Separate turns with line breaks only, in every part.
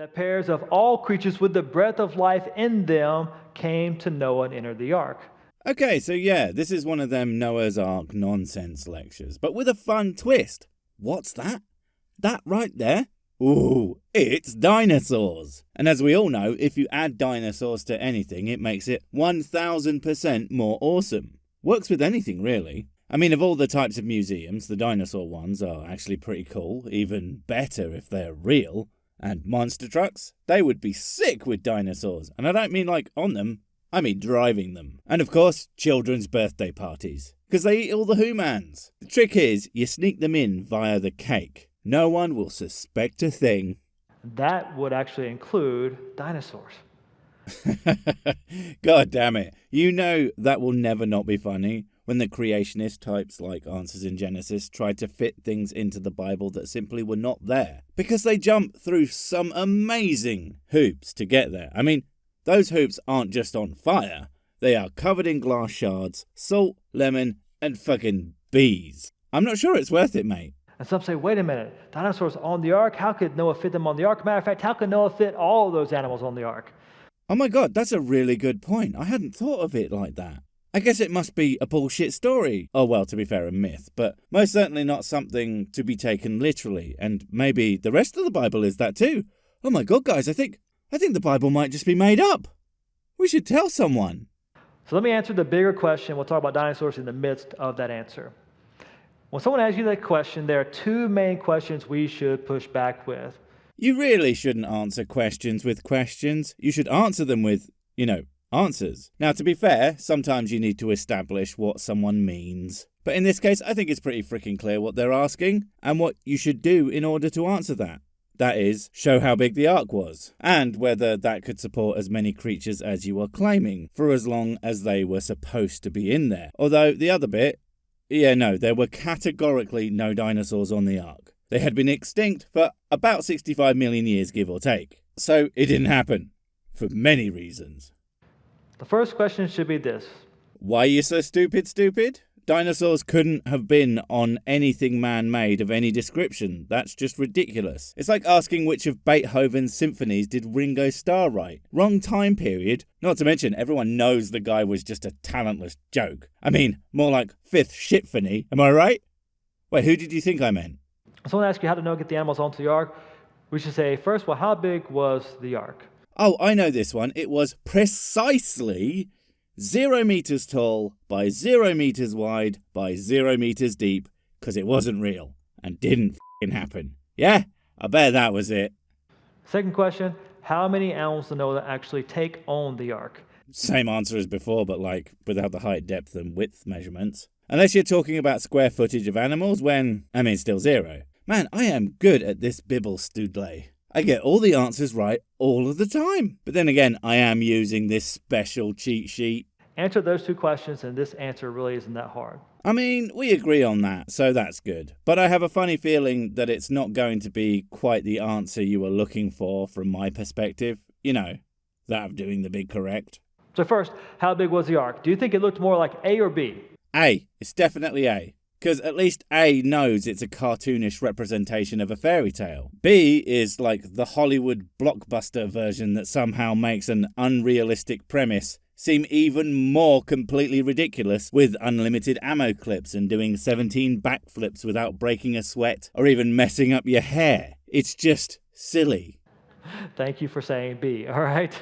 that pairs of all creatures with the breath of life in them came to Noah and entered the ark.
Okay, so yeah, this is one of them Noah's Ark nonsense lectures, but with a fun twist. What's that? That right there? Ooh, it's dinosaurs. And as we all know, if you add dinosaurs to anything, it makes it 1000% more awesome. Works with anything, really. I mean, of all the types of museums, the dinosaur ones are actually pretty cool, even better if they're real. And monster trucks, they would be sick with dinosaurs. And I don't mean like on them, I mean driving them. And of course, children's birthday parties, because they eat all the humans. The trick is, you sneak them in via the cake. No one will suspect a thing.
That would actually include dinosaurs.
God damn it. You know that will never not be funny when the creationist types like Answers in Genesis tried to fit things into the Bible that simply were not there. Because they jump through some amazing hoops to get there. I mean, those hoops aren't just on fire. They are covered in glass shards, salt, lemon, and fucking bees. I'm not sure it's worth it, mate.
And some say, wait a minute, dinosaurs on the ark? How could Noah fit them on the ark? Matter of fact, how could Noah fit all of those animals on the ark?
Oh my god, that's a really good point. I hadn't thought of it like that. I guess it must be a bullshit story. Oh well, to be fair, a myth, but most certainly not something to be taken literally. And maybe the rest of the Bible is that too. Oh my god, guys, I think the Bible might just be made up. We should tell someone.
So let me answer the bigger question. We'll talk about dinosaurs in the midst of that answer. When someone asks you that question, there are two main questions we should push back with.
You really shouldn't answer questions with questions. You should answer them with, answers. Now, to be fair, sometimes you need to establish what someone means. But in this case, I think it's pretty freaking clear what they're asking and what you should do in order to answer that. That is, show how big the ark was, and whether that could support as many creatures as you are claiming, for as long as they were supposed to be in there. Although, the other bit, there were categorically no dinosaurs on the ark. They had been extinct for about 65 million years, give or take. So it didn't happen, for many reasons.
The first question should be this.
Why are you so stupid? Dinosaurs couldn't have been on anything man-made of any description. That's just ridiculous. It's like asking which of Beethoven's symphonies did Ringo Starr write. Wrong time period. Not to mention, everyone knows the guy was just a talentless joke. I mean, more like fifth shitphony. Am I right? Wait, who did you think I meant?
Someone asks you how to get the animals onto the ark. We should say, first, well, how big was the ark?
Oh, I know this one. It was precisely 0 meters tall by 0 meters wide by 0 meters deep, because it wasn't real and didn't f***ing happen. Yeah, I bet that was it.
Second question, how many animals did Noah actually take on the ark?
Same answer as before, but without the height, depth and width measurements. Unless you're talking about square footage of animals, still 0. Man, I am good at this bibble stoodlay. I get all the answers right all of the time. But then again, I am using this special cheat sheet.
Answer those two questions, and this answer really isn't that hard.
I mean, we agree on that, so that's good. But I have a funny feeling that it's not going to be quite the answer you were looking for from my perspective. That of doing the big correct.
So first, how big was the ark? Do you think it looked more like A or B?
A. It's definitely A. Because at least A knows it's a cartoonish representation of a fairy tale. B is like the Hollywood blockbuster version that somehow makes an unrealistic premise seem even more completely ridiculous, with unlimited ammo clips and doing 17 backflips without breaking a sweat or even messing up your hair. It's just silly.
Thank you for saying B, all right?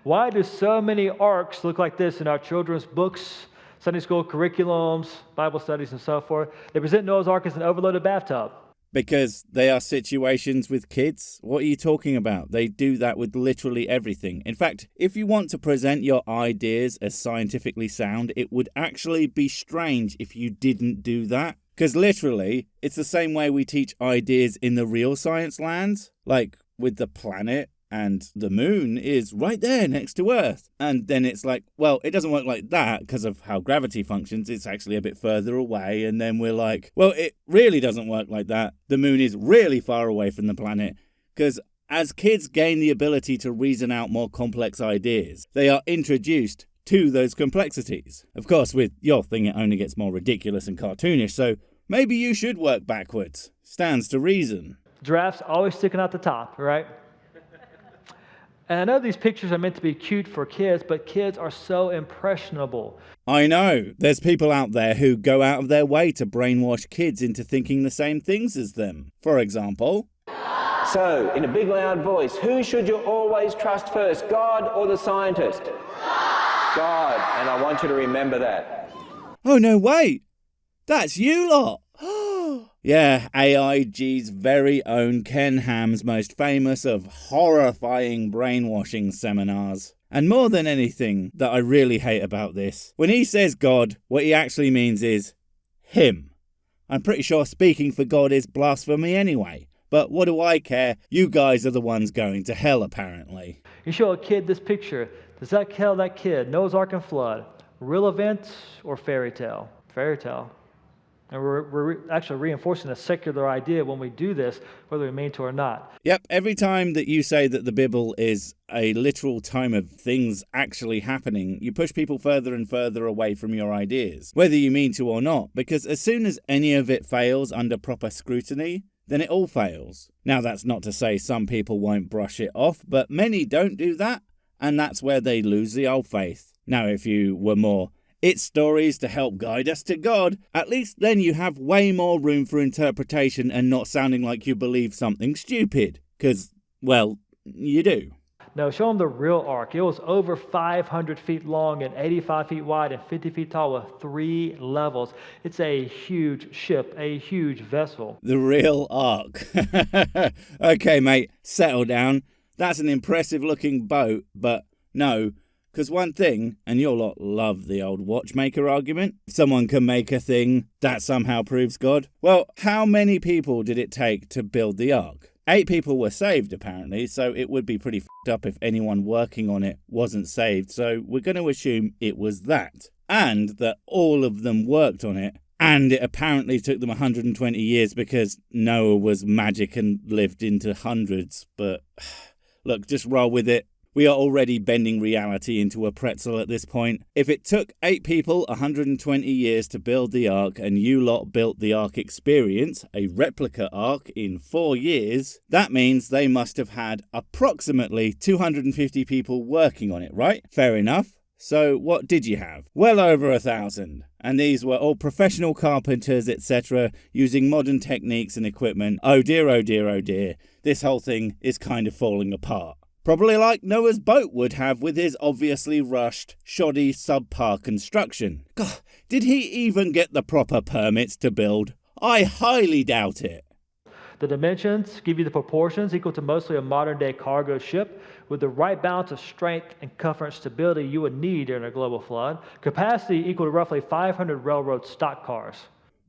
Why do so many arks look like this in our children's books, Sunday school curriculums, Bible studies, and so forth? They present Noah's Ark as an overloaded bathtub.
Because they are situations with kids? What are you talking about? They do that with literally everything. In fact, if you want to present your ideas as scientifically sound, it would actually be strange if you didn't do that. Because literally, it's the same way we teach ideas in the real science lands, like with the planet. And the moon is right there next to Earth. And then it's like, well, it doesn't work like that because of how gravity functions. It's actually a bit further away. And then we're like, well, it really doesn't work like that. The moon is really far away from the planet. Because as kids gain the ability to reason out more complex ideas, they are introduced to those complexities. Of course, with your thing, it only gets more ridiculous and cartoonish. So maybe you should work backwards. Stands to reason.
Giraffes always sticking out the top, right? And I know these pictures are meant to be cute for kids, but kids are so impressionable.
I know. There's people out there who go out of their way to brainwash kids into thinking the same things as them. For example,
so, in a big loud voice, who should you always trust first, God or the scientist? God, and I want you to remember that.
oh no, wait, that's you lot. Yeah, AIG's very own Ken Ham's most famous of horrifying brainwashing seminars. And more than anything that I really hate about this, when he says God, what he actually means is him. I'm pretty sure speaking for God is blasphemy anyway. But what do I care? You guys are the ones going to hell, apparently.
You show a kid this picture. Does that tell that kid Noah's Ark and flood, real event or fairy tale? Fairy tale. And we're actually reinforcing a secular idea when we do this, whether we mean to or not.
Yep, every time that you say that the Bible is a literal time of things actually happening, you push people further and further away from your ideas, whether you mean to or not, because as soon as any of it fails under proper scrutiny, then it all fails. Now, that's not to say some people won't brush it off, but many don't do that, and that's where they lose the old faith. Now, if you were more, it's stories to help guide us to God, at least then you have way more room for interpretation and not sounding like you believe something stupid. Because, well, you do.
No, show them the real ark. It was over 500 feet long and 85 feet wide and 50 feet tall with 3 levels. It's a huge ship, a huge vessel.
The Real Ark. Okay, mate, settle down. That's an impressive looking boat, but no. Because one thing, and you'll lot love the old watchmaker argument, if someone can make a thing, that somehow proves God. Well, how many people did it take to build the Ark? 8 people were saved, apparently, so it would be pretty f***ed up if anyone working on it wasn't saved, so we're going to assume it was that. And that all of them worked on it, and it apparently took them 120 years because Noah was magic and lived into hundreds, but look, just roll with it. We are already bending reality into a pretzel at this point. If it took 8 people 120 years to build the Ark and you lot built the Ark Experience, a replica Ark, in 4 years, that means they must have had approximately 250 people working on it, right? Fair enough. So what did you have? Well over 1,000. And these were all professional carpenters, etc., using modern techniques and equipment. Oh dear, oh dear, oh dear. This whole thing is kind of falling apart. Probably like Noah's boat would have with his obviously rushed, shoddy, subpar construction. God, did he even get the proper permits to build? I highly doubt it.
The dimensions give you the proportions equal to mostly a modern-day cargo ship with the right balance of strength and comfort stability you would need during a global flood. Capacity equal to roughly 500 railroad stock cars.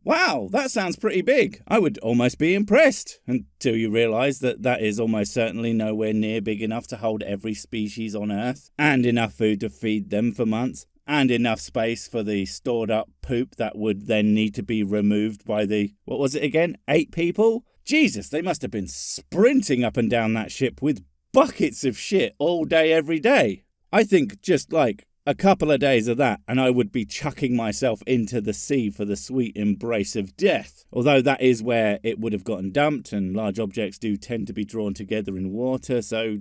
Wow, that sounds pretty big. I would almost be impressed, until you realise that that is almost certainly nowhere near big enough to hold every species on Earth, and enough food to feed them for months, and enough space for the stored up poop that would then need to be removed by the, what was it again, 8 people? Jesus, they must have been sprinting up and down that ship with buckets of shit all day every day. I think just like a couple of days of that, and I would be chucking myself into the sea for the sweet embrace of death. Although that is where it would have gotten dumped, and large objects do tend to be drawn together in water, so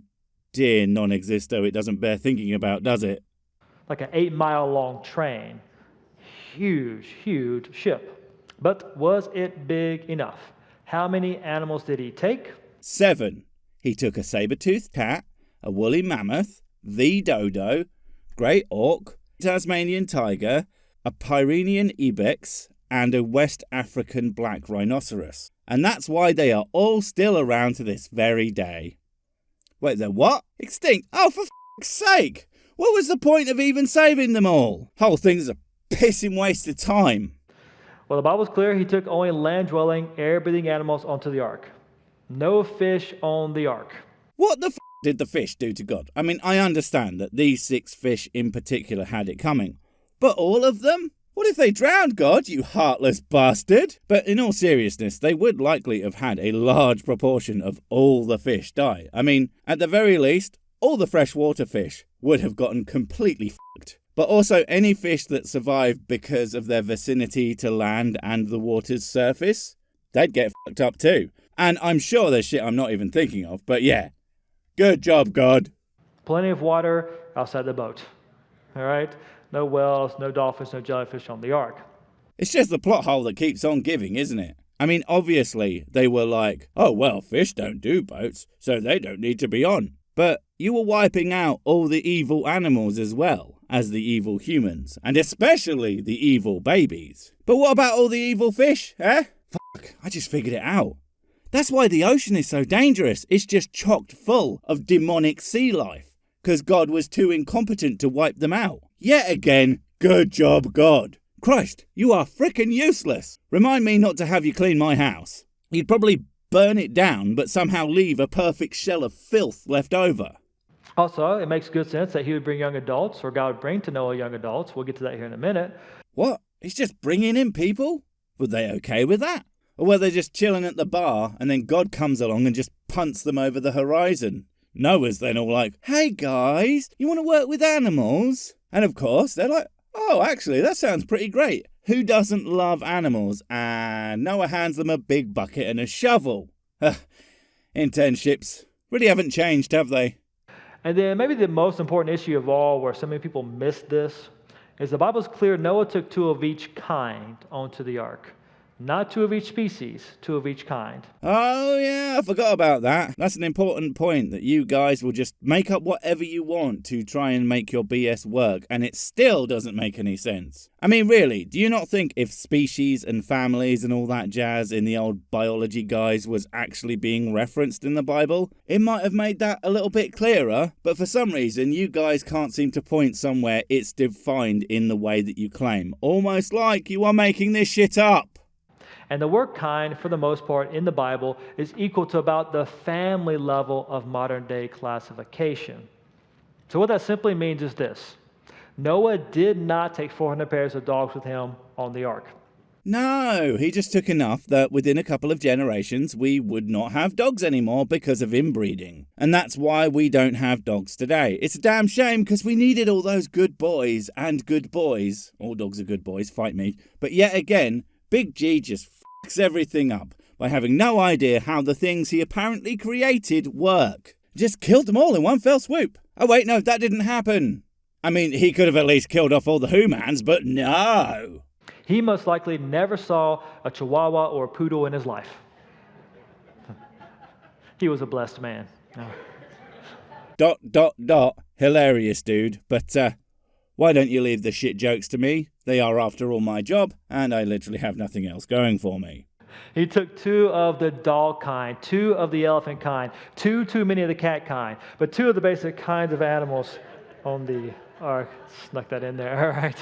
dear non-existo, it doesn't bear thinking about, does it?
Like an 8-mile-long train. Huge, huge ship. But was it big enough? How many animals did he take?
7. He took a saber-toothed cat, a woolly mammoth, the dodo, great auk, Tasmanian tiger, a Pyrenean ibex, and a West African black rhinoceros. And that's why they are all still around to this very day. Wait, they're what? Extinct? Oh, for f***'s sake! What was the point of even saving them all? Whole thing's a pissing waste of time.
Well, the Bible's clear. He took only land-dwelling, air-breathing animals onto the ark. No fish on the ark.
What the f*** did the fish do to God? I mean, I understand that these 6 fish in particular had it coming. But all of them? What if they drowned, God, you heartless bastard? But in all seriousness, they would likely have had a large proportion of all the fish die. I mean, at the very least, all the freshwater fish would have gotten completely f***ed. But also any fish that survived because of their vicinity to land and the water's surface, they'd get f***ed up too. And I'm sure there's shit I'm not even thinking of, but yeah. Good job, God.
Plenty of water outside the boat. All right? No whales, no dolphins, no jellyfish on the ark.
It's just the plot hole that keeps on giving, isn't it? I mean, obviously, they were like, oh, well, fish don't do boats, so they don't need to be on. But you were wiping out all the evil animals as well as the evil humans, and especially the evil babies. But what about all the evil fish, eh? Fuck, I just figured it out. That's why the ocean is so dangerous. It's just chocked full of demonic sea life, because God was too incompetent to wipe them out. Yet again, good job, God. Christ, you are frickin' useless. Remind me not to have you clean my house. You'd probably burn it down, but somehow leave a perfect shell of filth left over.
Also, it makes good sense that he would bring young adults, or God would bring to Noah young adults. We'll get to that here in a minute.
What? He's just bringing in people? Were they okay with that? Or were they just chilling at the bar and then God comes along and just punts them over the horizon? Noah's then all like, hey guys, you want to work with animals? And of course, they're like, oh, actually, that sounds pretty great. Who doesn't love animals? And Noah hands them a big bucket and a shovel. Internships really haven't changed, have they?
And then maybe the most important issue of all, where so many people miss this, is the Bible's clear Noah took 2 of each kind onto the ark. Not 2 of each species, 2 of each kind.
Oh, yeah, I forgot about that. That's an important point, that you guys will just make up whatever you want to try and make your BS work, and it still doesn't make any sense. I mean, really, do you not think if species and families and all that jazz in the old biology guys was actually being referenced in the Bible, it might have made that a little bit clearer, but for some reason, you guys can't seem to point somewhere it's defined in the way that you claim. Almost like you are making this shit up.
And the word kind, for the most part, in the Bible is equal to about the family level of modern-day classification. So what that simply means is this. Noah did not take 400 pairs of dogs with him on the ark.
No, he just took enough that within a couple of generations we would not have dogs anymore because of inbreeding. And that's why we don't have dogs today. It's a damn shame because we needed all those good boys and good boys. All dogs are good boys, fight me. But yet again, Big G just fucks everything up by having no idea how the things he apparently created work. Just killed them all in one fell swoop. Oh wait, no, that didn't happen. I mean, he could have at least killed off all the humans, but no.
He most likely never saw a chihuahua or a poodle in his life. He was a blessed man.
Hilarious, dude. But why don't you leave the shit jokes to me? They are, after all, my job, and I literally have nothing else going for me.
He took 2 of the dog kind, 2 of the elephant kind, 2 too many of the cat kind, but 2 of the basic kinds of animals on the ark. Snuck that in there, all right?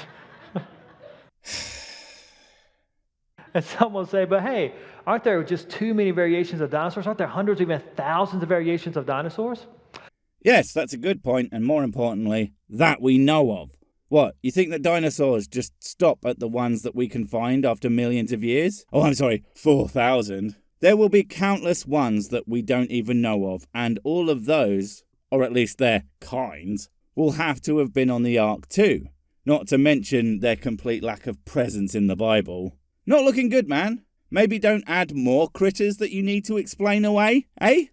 And some will say, but hey, aren't there just too many variations of dinosaurs? Aren't there hundreds, even thousands of variations of dinosaurs?
Yes, that's a good point, and more importantly, that we know of. What, you think that dinosaurs just stop at the ones that we can find after millions of years? Oh, I'm sorry, 4,000. There will be countless ones that we don't even know of, and all of those, or at least their kinds, will have to have been on the ark too. Not to mention their complete lack of presence in the Bible. Not looking good, man. Maybe don't add more critters that you need to explain away, eh?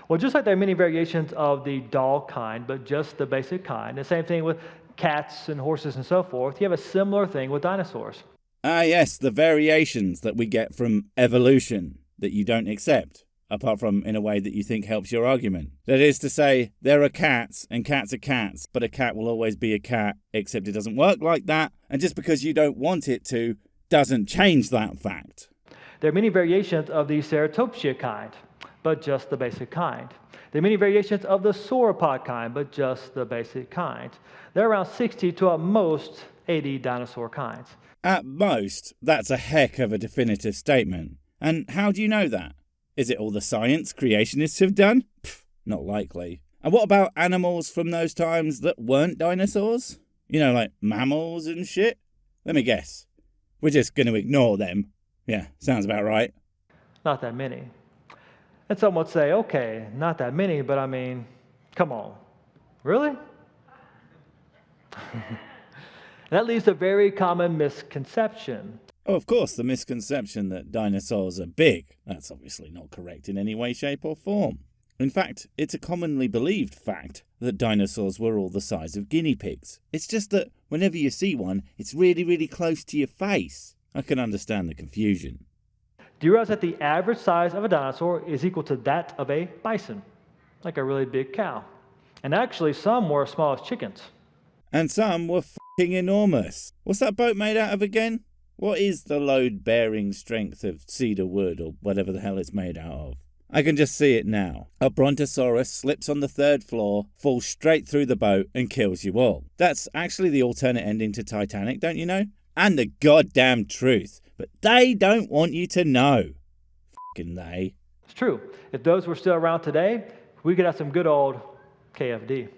Well, just like there are many variations of the dog kind, but just the basic kind, the same thing with cats and horses and so forth, you have a similar thing with dinosaurs.
Ah, yes, the variations that we get from evolution that you don't accept, apart from in a way that you think helps your argument. That is to say, there are cats, and cats are cats, but a cat will always be a cat, except it doesn't work like that, and just because you don't want it to, doesn't change that fact.
There are many variations of the ceratopsia kind, but just the basic kind. There are many variations of the sauropod kind, but just the basic kind. There are around 60 to at most 80 dinosaur kinds.
At most, that's a heck of a definitive statement. And how do you know that? Is it all the science creationists have done? Pfft, not likely. And what about animals from those times that weren't dinosaurs? You know, like mammals and shit? Let me guess. We're just going to ignore them. Yeah, sounds about right.
Not that many. And some would say, okay, not that many, but I mean, come on. Really? That leads to a very common misconception.
Oh, of course, the misconception that dinosaurs are big. That's obviously not correct in any way, shape, or form. In fact, it's a commonly believed fact that dinosaurs were all the size of guinea pigs. It's just that whenever you see one, it's really, really close to your face. I can understand the confusion.
Do you realize that the average size of a dinosaur is equal to that of a bison? Like a really big cow. And actually, some were as small as chickens.
And some were f***ing enormous. What's that boat made out of again? What is the load-bearing strength of cedar wood or whatever the hell it's made out of? I can just see it now. A brontosaurus slips on the 3rd floor, falls straight through the boat and kills you all. That's actually the alternate ending to Titanic, don't you know? And the goddamn truth. But they don't want you to know. F***ing they.
It's true. If those were still around today, we could have some good old KFD.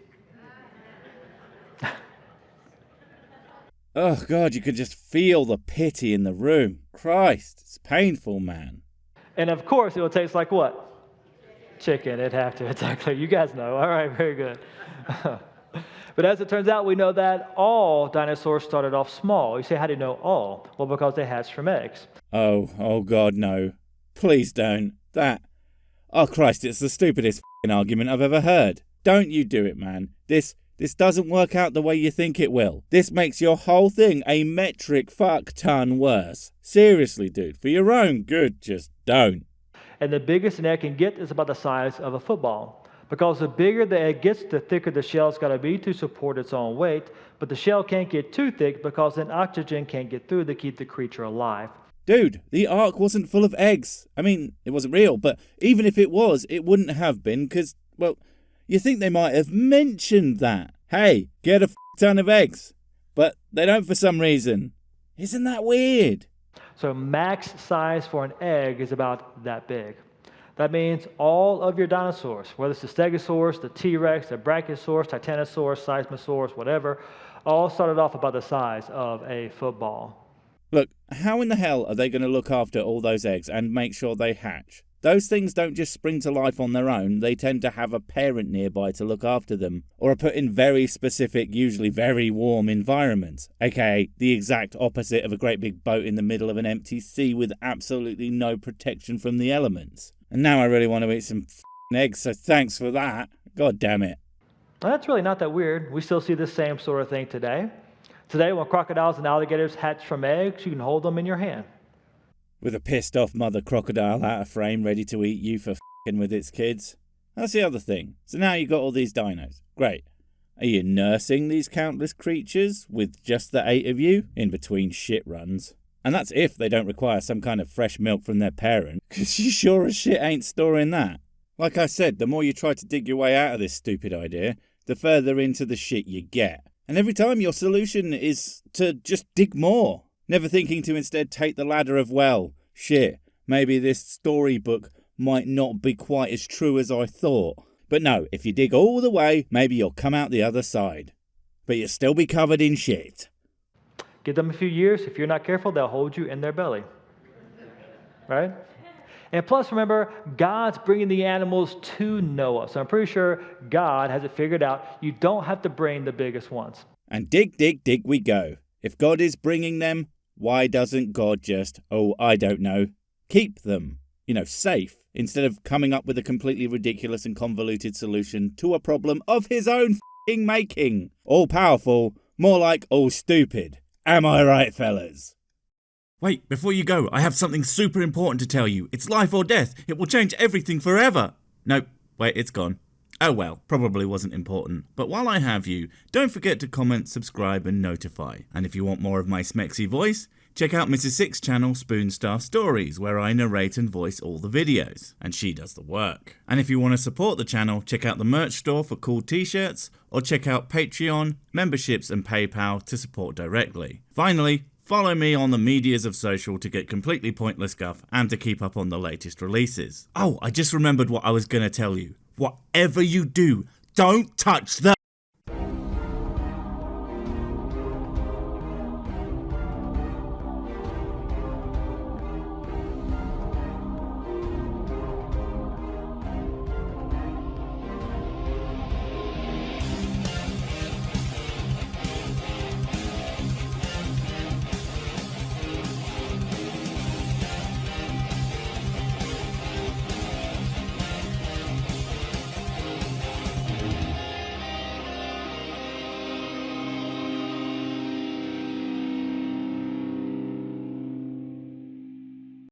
Oh God, you could just feel the pity in the room. Christ, it's painful, man.
And of course, it will taste like what? Chicken. It'd have to. Exactly. You guys know. All right, very good. But as it turns out, we know that all dinosaurs started off small. You say, how do you know all? Well, because they hatched from eggs.
Oh God, no. Please don't. Oh Christ, it's the stupidest f***ing argument I've ever heard. Don't you do it, man. This doesn't work out the way you think it will. This makes your whole thing a metric fuck ton worse. Seriously, dude, for your own good, just don't.
And the biggest an egg can get is about the size of a football. Because the bigger the egg gets, the thicker the shell's got to be to support its own weight. But the shell can't get too thick because then oxygen can't get through to keep the creature alive.
Dude, the Ark wasn't full of eggs. I mean, it wasn't real, but even if it was, it wouldn't have been because, well, you think they might have mentioned that. Hey, get a ton of eggs. But they don't for some reason. Isn't that weird?
So max size for an egg is about that big. That means all of your dinosaurs, whether it's the Stegosaurus, the T-Rex, the Brachiosaurus, Titanosaurus, Seismosaurus, whatever, all started off about the size of a football.
Look, how in the hell are they going to look after all those eggs and make sure they hatch? Those things don't just spring to life on their own. They tend to have a parent nearby to look after them, or are put in very specific, usually very warm environments, aka the exact opposite of a great big boat in the middle of an empty sea with absolutely no protection from the elements. And now I really want to eat some f***ing eggs, so thanks for that. God damn it.
Well, that's really not that weird. We still see the same sort of thing today. Today, when crocodiles and alligators hatch from eggs, you can hold them in your hand.
With a pissed off mother crocodile out of frame ready to eat you for f***ing with its kids. That's the other thing. So now you got all these dinos. Great. Are you nursing these countless creatures with just the 8 of you in between shit runs? And that's if they don't require some kind of fresh milk from their parent, because you sure as shit ain't storing that. Like I said, the more you try to dig your way out of this stupid idea, the further into the shit you get. And every time your solution is to just dig more, never thinking to instead take the ladder of, well, shit, maybe this storybook might not be quite as true as I thought. But no, if you dig all the way, maybe you'll come out the other side. But you'll still be covered in shit.
Give them a few years. If you're not careful, they'll hold you in their belly. Right? And plus, remember, God's bringing the animals to Noah. So I'm pretty sure God has it figured out. You don't have to bring the biggest ones.
And dig, dig, dig we go. If God is bringing them, why doesn't God just, I don't know, keep them? Safe, instead of coming up with a completely ridiculous and convoluted solution to a problem of his own f***ing making. All powerful, more like all stupid. Am I right, fellas?
Wait, before you go, I have something super important to tell you. It's life or death. It will change everything forever. Nope, wait, it's gone. Oh well, probably wasn't important. But while I have you, don't forget to comment, subscribe and notify. And if you want more of my smexy voice, check out Mrs. Six's channel Spoonstar Stories, where I narrate and voice all the videos, and she does the work. And if you want to support the channel, check out the merch store for cool t-shirts, or check out Patreon, memberships and PayPal to support directly. Finally, follow me on the medias of social to get completely pointless guff and to keep up on the latest releases. Oh, I just remembered what I was going to tell you. Whatever you do, don't touch the